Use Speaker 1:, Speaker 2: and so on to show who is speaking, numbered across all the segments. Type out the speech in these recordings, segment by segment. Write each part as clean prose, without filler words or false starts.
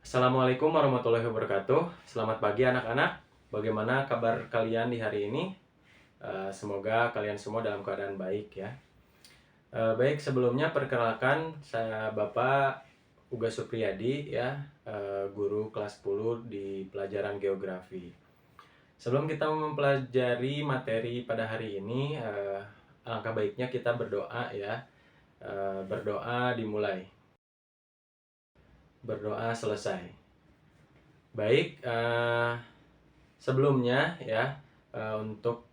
Speaker 1: Assalamualaikum warahmatullahi wabarakatuh. Selamat pagi anak-anak. Bagaimana kabar kalian di hari ini? Semoga kalian semua dalam keadaan baik ya. Baik, sebelumnya perkenalkan saya Bapak Uga Supriyadi ya, guru kelas 10 di pelajaran geografi. Sebelum kita mempelajari materi pada hari ini, alangkah baiknya kita berdoa ya. Berdoa dimulai. Berdoa selesai. Baik, sebelumnya ya, untuk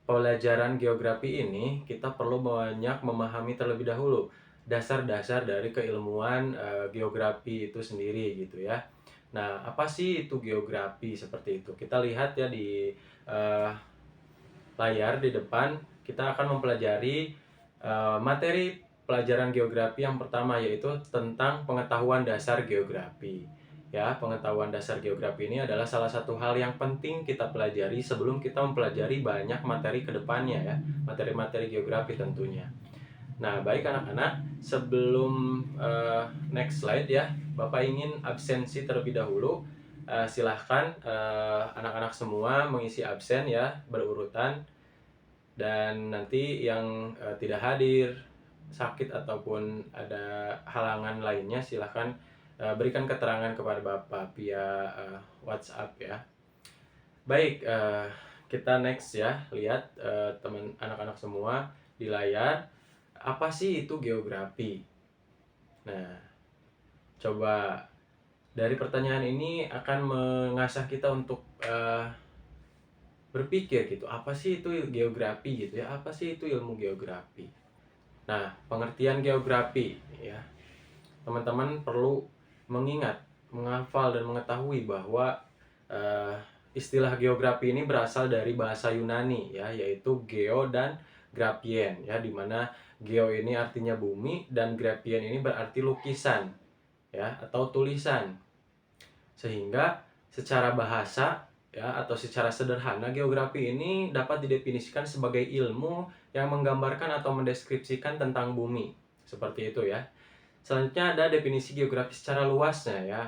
Speaker 1: pelajaran geografi ini kita perlu banyak memahami terlebih dahulu dasar-dasar dari keilmuan geografi itu sendiri gitu ya. Nah, apa sih itu geografi seperti itu? Kita lihat ya di eh, layar di depan, kita akan mempelajari materi pelajaran geografi yang pertama, yaitu tentang pengetahuan dasar geografi. Ya, pengetahuan dasar geografi ini adalah salah satu hal yang penting kita pelajari sebelum kita mempelajari banyak materi ke depannya ya, materi-materi geografi tentunya. Nah, baik anak-anak, sebelum next slide ya, Bapak ingin absensi terlebih dahulu. Silahkan anak-anak semua mengisi absen ya, berurutan. Dan nanti yang tidak hadir, sakit ataupun ada halangan lainnya, silahkan berikan keterangan kepada Bapak via WhatsApp ya. Baik, kita next ya. Lihat teman anak-anak semua di layar. Apa sih itu geografi? Nah, coba dari pertanyaan ini akan mengasah kita untuk berpikir gitu, apa sih itu geografi gitu ya, apa sih itu ilmu geografi. Nah, pengertian geografi ya, teman-teman perlu mengingat, menghafal dan mengetahui bahwa eh, istilah geografi ini berasal dari bahasa Yunani ya, yaitu geo dan graphien ya, dimana geo ini artinya bumi dan graphien ini berarti lukisan ya atau tulisan. Sehingga secara bahasa ya atau secara sederhana, geografi ini dapat didefinisikan sebagai ilmu yang menggambarkan atau mendeskripsikan tentang bumi. Seperti itu ya. Selanjutnya ada definisi geografi secara luasnya ya.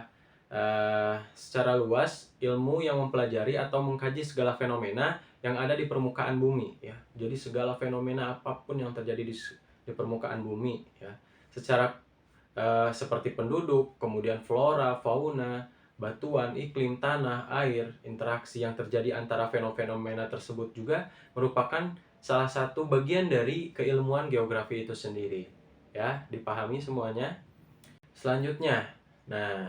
Speaker 1: Secara luas, ilmu yang mempelajari atau mengkaji segala fenomena yang ada di permukaan bumi ya. Jadi segala fenomena apapun yang terjadi di permukaan bumi ya. Secara seperti penduduk, kemudian flora, fauna, batuan, iklim, tanah, air, interaksi yang terjadi antara fenomena tersebut juga merupakan salah satu bagian dari keilmuan geografi itu sendiri. Ya, dipahami semuanya? Selanjutnya, nah,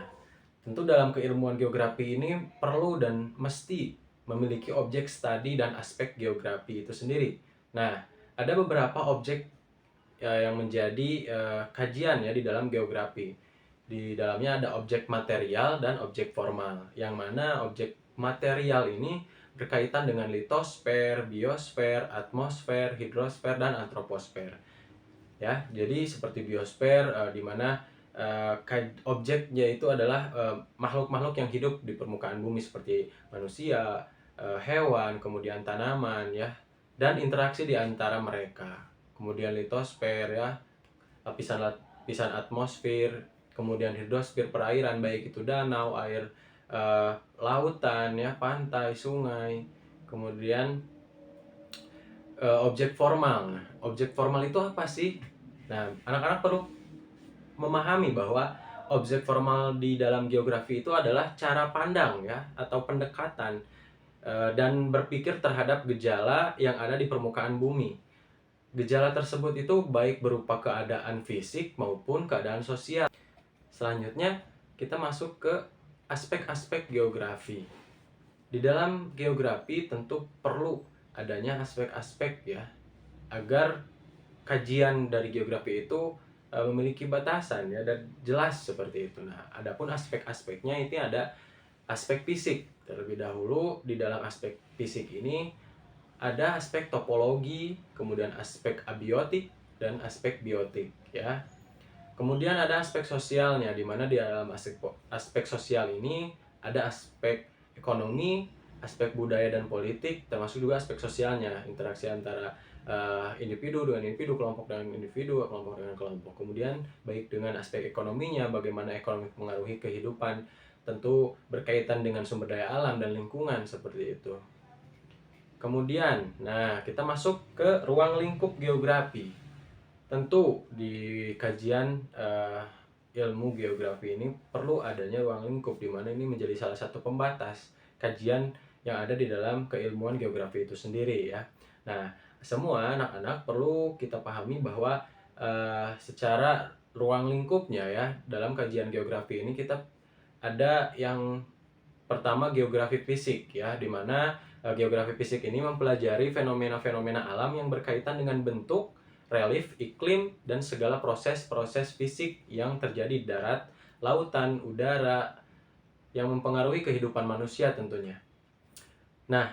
Speaker 1: tentu dalam keilmuan geografi ini perlu dan mesti memiliki objek studi dan aspek geografi itu sendiri. Nah, ada beberapa objek yang menjadi kajian ya di dalam geografi. Di dalamnya ada objek material dan objek formal. Yang mana objek material ini berkaitan dengan litosfer, biosfer, atmosfer, hidrosfer, dan antroposfer. Ya, jadi seperti biosfer di mana objeknya itu adalah makhluk-makhluk yang hidup di permukaan bumi seperti manusia, hewan, kemudian tanaman ya, dan interaksi di antara mereka. Kemudian litosfer ya, lapisan atmosfer, kemudian hidrosfer perairan, baik itu danau, air lautan ya, pantai, sungai. Kemudian objek formal. Nah, objek formal itu apa sih? Nah, anak-anak perlu memahami bahwa objek formal di dalam geografi itu adalah cara pandang ya atau pendekatan dan berpikir terhadap gejala yang ada di permukaan bumi. Gejala tersebut itu baik berupa keadaan fisik maupun keadaan sosial. Selanjutnya, kita masuk ke aspek-aspek geografi. Di dalam geografi tentu perlu adanya aspek-aspek ya, agar kajian dari geografi itu memiliki batasan ya dan jelas seperti itu. Nah, adapun aspek-aspeknya itu ada aspek fisik. Terlebih dahulu di dalam aspek fisik ini ada aspek topologi, kemudian aspek abiotik dan aspek biotik ya. Kemudian ada aspek sosialnya, di mana di dalam aspek sosial ini ada aspek ekonomi, aspek budaya dan politik, termasuk juga aspek sosialnya, interaksi antara individu dengan individu, kelompok dengan individu, kelompok dengan kelompok. Kemudian baik dengan aspek ekonominya, bagaimana ekonomi mengaruhi kehidupan tentu berkaitan dengan sumber daya alam dan lingkungan seperti itu. Kemudian, nah kita masuk ke ruang lingkup geografi. Tentu di kajian ilmu geografi ini perlu adanya ruang lingkup, di mana ini menjadi salah satu pembatas kajian yang ada di dalam keilmuan geografi itu sendiri ya. Nah, semua anak-anak perlu kita pahami bahwa secara ruang lingkupnya ya, dalam kajian geografi ini kita ada yang pertama geografi fisik ya, di mana geografi fisik ini mempelajari fenomena-fenomena alam yang berkaitan dengan bentuk, relief, iklim, dan segala proses-proses fisik yang terjadi di darat, lautan, udara, yang mempengaruhi kehidupan manusia tentunya. Nah,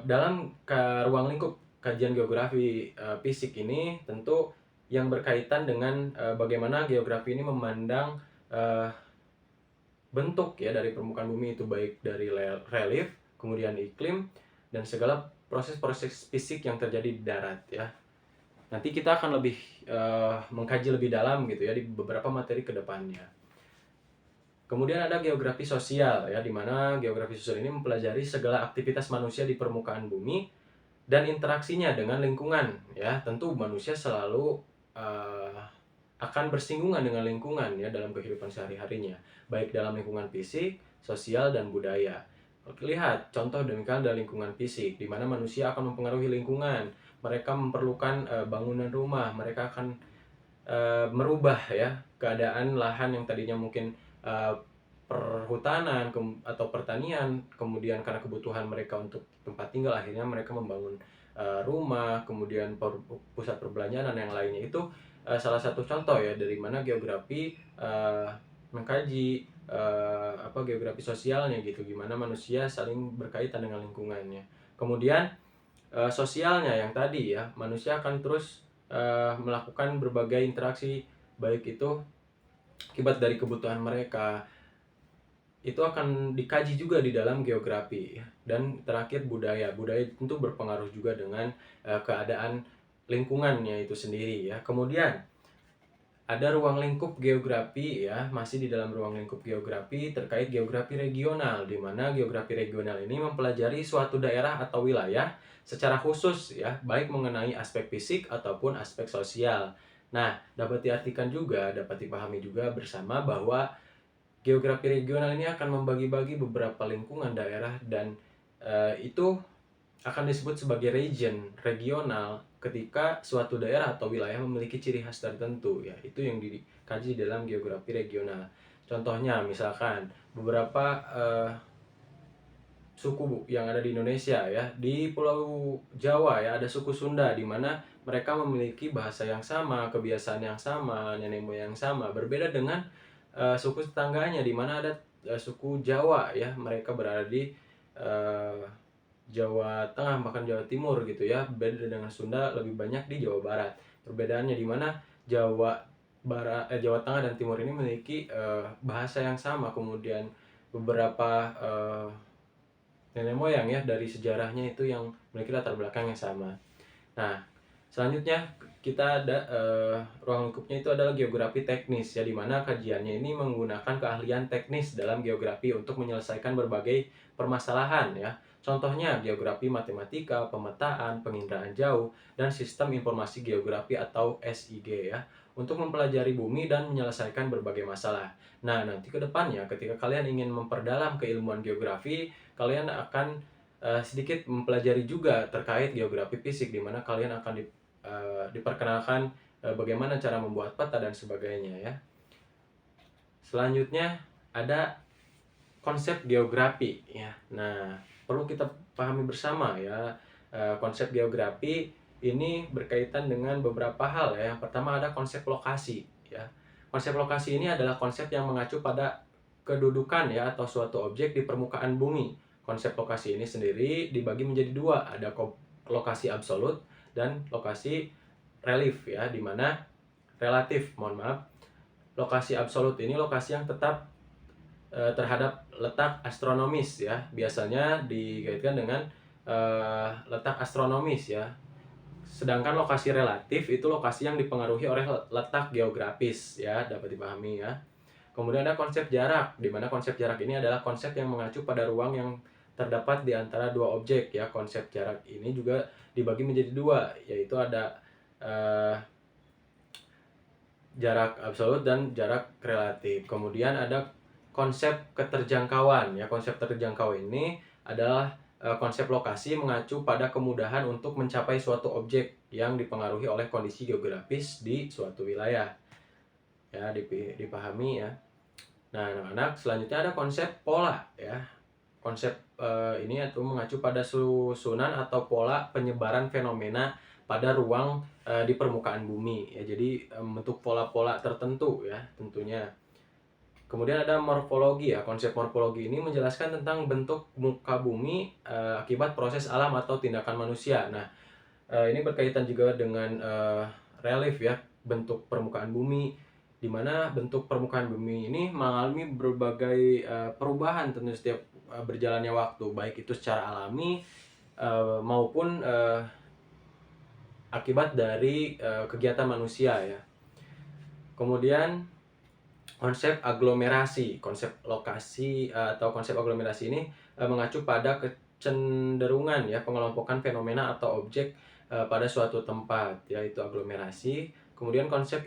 Speaker 1: dalam ruang lingkup kajian geografi fisik ini tentu yang berkaitan dengan bagaimana geografi ini memandang bentuk ya dari permukaan bumi, itu baik dari relief, kemudian iklim, dan segala proses-proses fisik yang terjadi di darat ya. Nanti kita akan lebih mengkaji lebih dalam gitu ya di beberapa materi ke depannya. Kemudian ada geografi sosial ya, di mana geografi sosial ini mempelajari segala aktivitas manusia di permukaan bumi dan interaksinya dengan lingkungan ya. Tentu manusia selalu akan bersinggungan dengan lingkungan ya dalam kehidupan sehari-harinya, baik dalam lingkungan fisik, sosial, dan budaya. Lihat contoh demikian dari lingkungan fisik, di mana manusia akan mempengaruhi lingkungan. Mereka memerlukan bangunan rumah, mereka akan merubah ya keadaan lahan yang tadinya mungkin perhutanan atau pertanian, kemudian karena kebutuhan mereka untuk tempat tinggal, akhirnya mereka membangun rumah, kemudian pusat perbelanjaan dan yang lainnya. Itu salah satu contoh ya dari mana geografi mengkaji geografi sosialnya gitu, gimana manusia saling berkaitan dengan lingkungannya. Kemudian sosialnya yang tadi ya, manusia akan terus melakukan berbagai interaksi, baik itu akibat dari kebutuhan mereka, itu akan dikaji juga di dalam geografi. Dan terakhir budaya tentu berpengaruh juga dengan keadaan lingkungannya itu sendiri ya. Kemudian ada ruang lingkup geografi ya, masih di dalam ruang lingkup geografi terkait geografi regional, di mana geografi regional ini mempelajari suatu daerah atau wilayah secara khusus ya, baik mengenai aspek fisik ataupun aspek sosial. Nah, dapat diartikan juga, dapat dipahami juga bersama bahwa geografi regional ini akan membagi-bagi beberapa lingkungan daerah, dan itu akan disebut sebagai regional ketika suatu daerah atau wilayah memiliki ciri khas tertentu ya. Itu yang dikaji dalam geografi regional. Contohnya misalkan beberapa suku yang ada di Indonesia ya, di Pulau Jawa ya ada suku Sunda, di mana mereka memiliki bahasa yang sama, kebiasaan yang sama, nenek moyang yang sama, berbeda dengan suku tetangganya di mana ada suku Jawa ya, mereka berada di Jawa Tengah bahkan Jawa Timur gitu ya, beda dengan Sunda lebih banyak di Jawa Barat. Perbedaannya di mana Jawa Tengah dan Timur ini memiliki bahasa yang sama, kemudian beberapa nenek moyang ya dari sejarahnya itu yang memiliki latar belakang yang sama. Nah, selanjutnya kita ada ruang lingkupnya itu adalah geografi teknis ya, di mana kajiannya ini menggunakan keahlian teknis dalam geografi untuk menyelesaikan berbagai permasalahan ya. Contohnya geografi matematika, pemetaan, penginderaan jauh, dan sistem informasi geografi atau SIG ya, untuk mempelajari bumi dan menyelesaikan berbagai masalah. Nah, nanti ke depannya ketika kalian ingin memperdalam keilmuan geografi, kalian akan sedikit mempelajari juga terkait geografi fisik, di mana kalian akan diperkenalkan bagaimana cara membuat peta dan sebagainya ya. Selanjutnya ada konsep geografi ya. Nah, perlu kita pahami bersama ya, konsep geografi ini berkaitan dengan beberapa hal ya. Yang pertama ada konsep lokasi ya. Konsep lokasi ini adalah konsep yang mengacu pada kedudukan ya atau suatu objek di permukaan bumi. Konsep lokasi ini sendiri dibagi menjadi dua, ada lokasi absolut dan lokasi relief ya, di mana relatif, lokasi absolut ini lokasi yang tetap terhadap letak astronomis ya, biasanya dikaitkan dengan letak astronomis ya. Sedangkan lokasi relatif itu lokasi yang dipengaruhi oleh letak geografis ya, dapat dipahami ya. Kemudian ada konsep jarak, di mana konsep jarak ini adalah konsep yang mengacu pada ruang yang terdapat di antara dua objek ya. Konsep jarak ini juga dibagi menjadi dua, yaitu ada jarak absolut dan jarak relatif. Kemudian ada konsep keterjangkauan ya. Konsep terjangkau ini adalah konsep lokasi mengacu pada kemudahan untuk mencapai suatu objek yang dipengaruhi oleh kondisi geografis di suatu wilayah. Ya, dipahami ya. Nah, anak-anak, selanjutnya ada konsep pola ya. Konsep ini itu mengacu pada susunan atau pola penyebaran fenomena pada ruang di permukaan bumi ya. Jadi bentuk pola-pola tertentu ya tentunya. Kemudian ada morfologi ya. Konsep morfologi ini menjelaskan tentang bentuk muka bumi akibat proses alam atau tindakan manusia. Nah, ini berkaitan juga dengan relief ya, bentuk permukaan bumi, di mana bentuk permukaan bumi ini mengalami berbagai perubahan tentu setiap berjalannya waktu, baik itu secara alami maupun akibat dari kegiatan manusia ya. Kemudian konsep aglomerasi, konsep lokasi atau konsep aglomerasi ini mengacu pada kecenderungan ya pengelompokan fenomena atau objek pada suatu tempat, yaitu aglomerasi. Kemudian konsep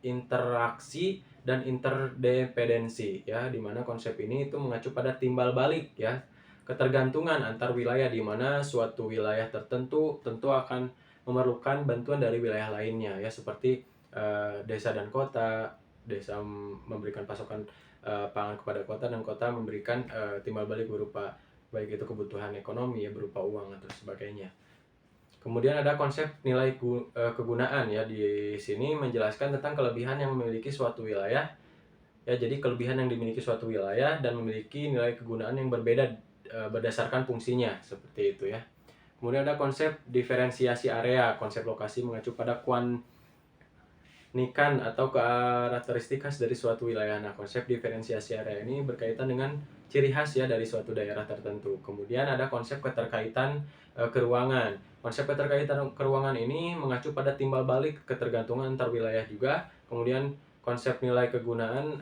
Speaker 1: interaksi dan interdependensi ya, di mana konsep ini itu mengacu pada timbal balik ya, ketergantungan antar wilayah, di mana suatu wilayah tertentu tentu akan memerlukan bantuan dari wilayah lainnya ya, seperti desa dan kota. Desa memberikan pasokan pangan kepada kota, dan kota memberikan timbal balik berupa baik itu kebutuhan ekonomi ya, berupa uang atau sebagainya. Kemudian ada konsep nilai kegunaan ya, di sini menjelaskan tentang kelebihan yang memiliki suatu wilayah ya. Jadi kelebihan yang dimiliki suatu wilayah dan memiliki nilai kegunaan yang berbeda berdasarkan fungsinya, seperti itu ya. Kemudian ada konsep diferensiasi area. Konsep lokasi mengacu pada nikan atau karakteristik khas dari suatu wilayah. Nah, konsep diferensiasi area ini berkaitan dengan ciri khas ya dari suatu daerah tertentu. Kemudian ada konsep keterkaitan keruangan. Konsep keterkaitan keruangan ini mengacu pada timbal balik ketergantungan antar wilayah juga. Kemudian konsep nilai kegunaan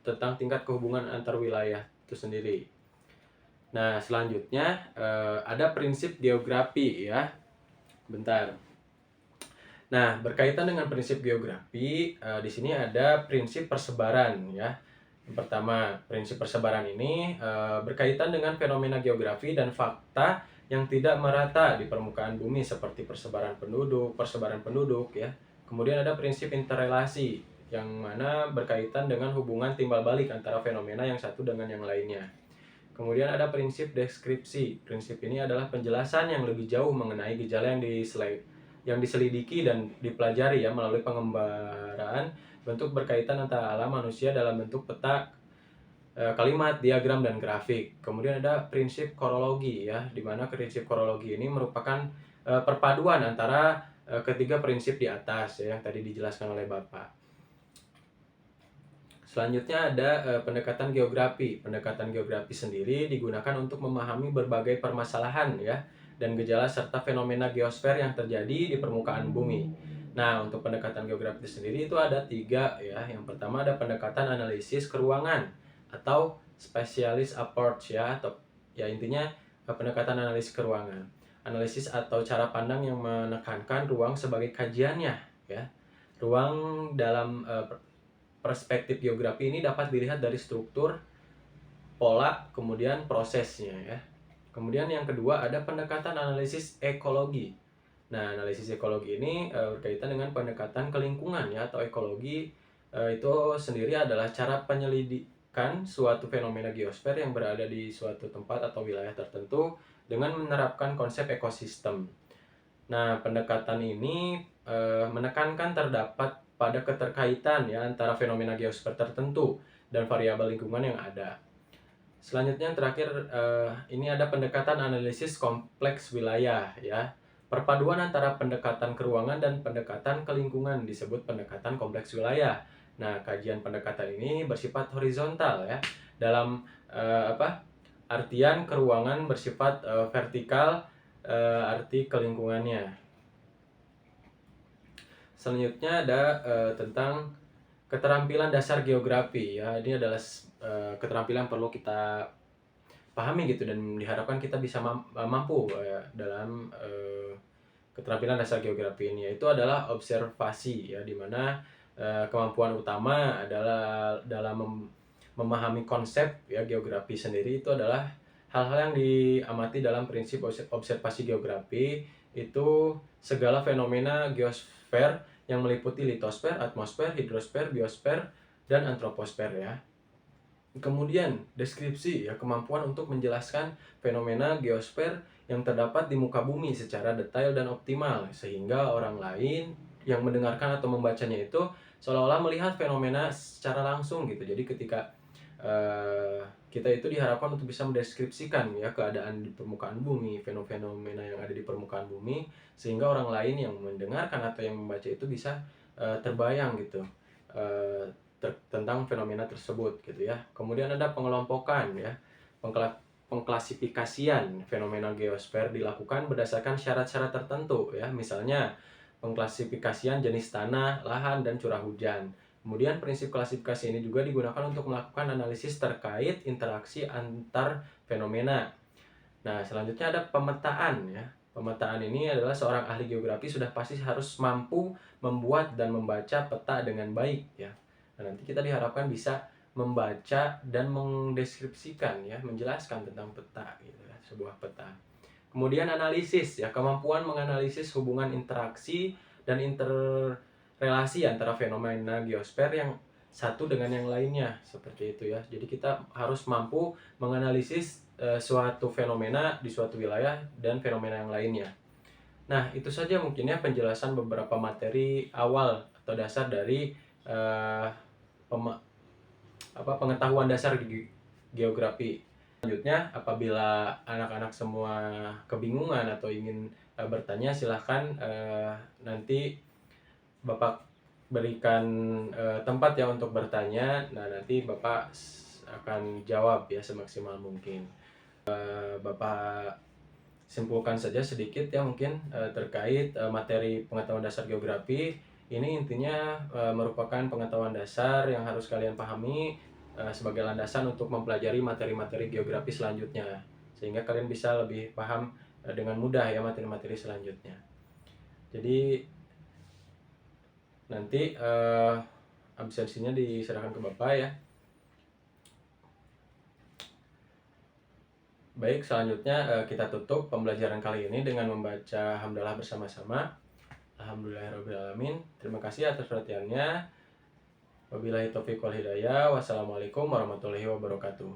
Speaker 1: tentang tingkat kehubungan antar wilayah itu sendiri. Nah, selanjutnya ada prinsip geografi ya. Bentar. Nah, berkaitan dengan prinsip geografi, di sini ada prinsip persebaran ya. Yang pertama, prinsip persebaran ini berkaitan dengan fenomena geografi dan fakta yang tidak merata di permukaan bumi, seperti persebaran penduduk ya. Kemudian ada prinsip interrelasi yang mana berkaitan dengan hubungan timbal balik antara fenomena yang satu dengan yang lainnya. Kemudian ada prinsip deskripsi. Prinsip ini adalah penjelasan yang lebih jauh mengenai gejala yang diselidiki dan dipelajari ya, melalui pengembaraan bentuk berkaitan antara alam manusia dalam bentuk peta, kalimat, diagram, dan grafik. Kemudian ada prinsip korologi ya, di mana prinsip korologi ini merupakan perpaduan antara ketiga prinsip di atas ya, yang tadi dijelaskan oleh Bapak. Selanjutnya ada pendekatan geografi. Pendekatan geografi sendiri digunakan untuk memahami berbagai permasalahan ya, dan gejala serta fenomena geosfer yang terjadi di permukaan bumi. Nah, untuk pendekatan geografi sendiri itu ada 3 ya. Yang pertama ada pendekatan analisis keruangan atau specialist approach ya, atau ya intinya pendekatan analisis keruangan. Analisis atau cara pandang yang menekankan ruang sebagai kajiannya ya. Ruang dalam perspektif geografi ini dapat dilihat dari struktur, pola, kemudian prosesnya ya. Kemudian yang kedua ada pendekatan analisis ekologi. Nah, analisis ekologi ini berkaitan dengan pendekatan ke lingkungan ya, atau ekologi itu sendiri adalah cara penyelidikan suatu fenomena geosfer yang berada di suatu tempat atau wilayah tertentu dengan menerapkan konsep ekosistem. Nah, pendekatan ini menekankan terdapat pada keterkaitan ya antara fenomena geosfer tertentu dan variabel lingkungan yang ada. Selanjutnya yang terakhir ini ada pendekatan analisis kompleks wilayah ya. Perpaduan antara pendekatan keruangan dan pendekatan ke lingkungan disebut pendekatan kompleks wilayah. Nah, kajian pendekatan ini bersifat horizontal ya. Dalam artian keruangan bersifat vertikal, arti ke lingkungannya. Selanjutnya ada tentang keterampilan dasar geografi ya. Ini adalah keterampilan perlu kita pahami gitu, dan diharapkan kita bisa mampu dalam keterampilan dasar geografi ini, yaitu adalah observasi ya, dimana kemampuan utama adalah dalam memahami konsep ya geografi sendiri. Itu adalah hal-hal yang diamati dalam prinsip observasi geografi, itu segala fenomena geosfer yang meliputi litosfer, atmosfer, hidrosfer, biosfer, dan antroposfer ya. Kemudian deskripsi ya, kemampuan untuk menjelaskan fenomena geosfer yang terdapat di muka bumi secara detail dan optimal, sehingga orang lain yang mendengarkan atau membacanya itu seolah-olah melihat fenomena secara langsung gitu. Jadi ketika kita itu diharapkan untuk bisa mendeskripsikan ya keadaan di permukaan bumi, fenomena yang ada di permukaan bumi, sehingga orang lain yang mendengarkan atau yang membaca itu bisa terbayang gitu tentang fenomena tersebut gitu ya. Kemudian ada pengelompokan ya. Pengklasifikasian fenomena geosfer dilakukan berdasarkan syarat-syarat tertentu ya. Misalnya pengklasifikasian jenis tanah, lahan, dan curah hujan. Kemudian prinsip klasifikasi ini juga digunakan untuk melakukan analisis terkait interaksi antar fenomena. Nah, selanjutnya ada pemetaan ya. Pemetaan ini adalah seorang ahli geografi sudah pasti harus mampu membuat dan membaca peta dengan baik ya. Nah, nanti kita diharapkan bisa membaca dan mendeskripsikan ya, menjelaskan tentang peta gitu ya, sebuah peta. Kemudian analisis ya, kemampuan menganalisis hubungan interaksi dan interrelasi antara fenomena geosfer yang satu dengan yang lainnya, seperti itu ya. Jadi kita harus mampu menganalisis suatu fenomena di suatu wilayah dan fenomena yang lainnya. Nah, itu saja mungkin ya penjelasan beberapa materi awal atau dasar dari pengetahuan dasar geografi. Selanjutnya, apabila anak-anak semua kebingungan atau ingin bertanya, silahkan nanti Bapak berikan tempat ya untuk bertanya. Nah, nanti Bapak akan jawab ya semaksimal mungkin. Bapak simpulkan saja sedikit ya mungkin terkait materi pengetahuan dasar geografi. Ini intinya merupakan pengetahuan dasar yang harus kalian pahami sebagai landasan untuk mempelajari materi-materi geografi selanjutnya, sehingga kalian bisa lebih paham dengan mudah ya materi-materi selanjutnya. Jadi nanti absensinya diserahkan ke Bapak ya. Baik, selanjutnya kita tutup pembelajaran kali ini dengan membaca hamdalah bersama-sama. Alhamdulillahirrahmanirrahim. Terima kasih atas perhatiannya. Wabillahi taufiq wal hidayah. Wassalamualaikum warahmatullahi wabarakatuh.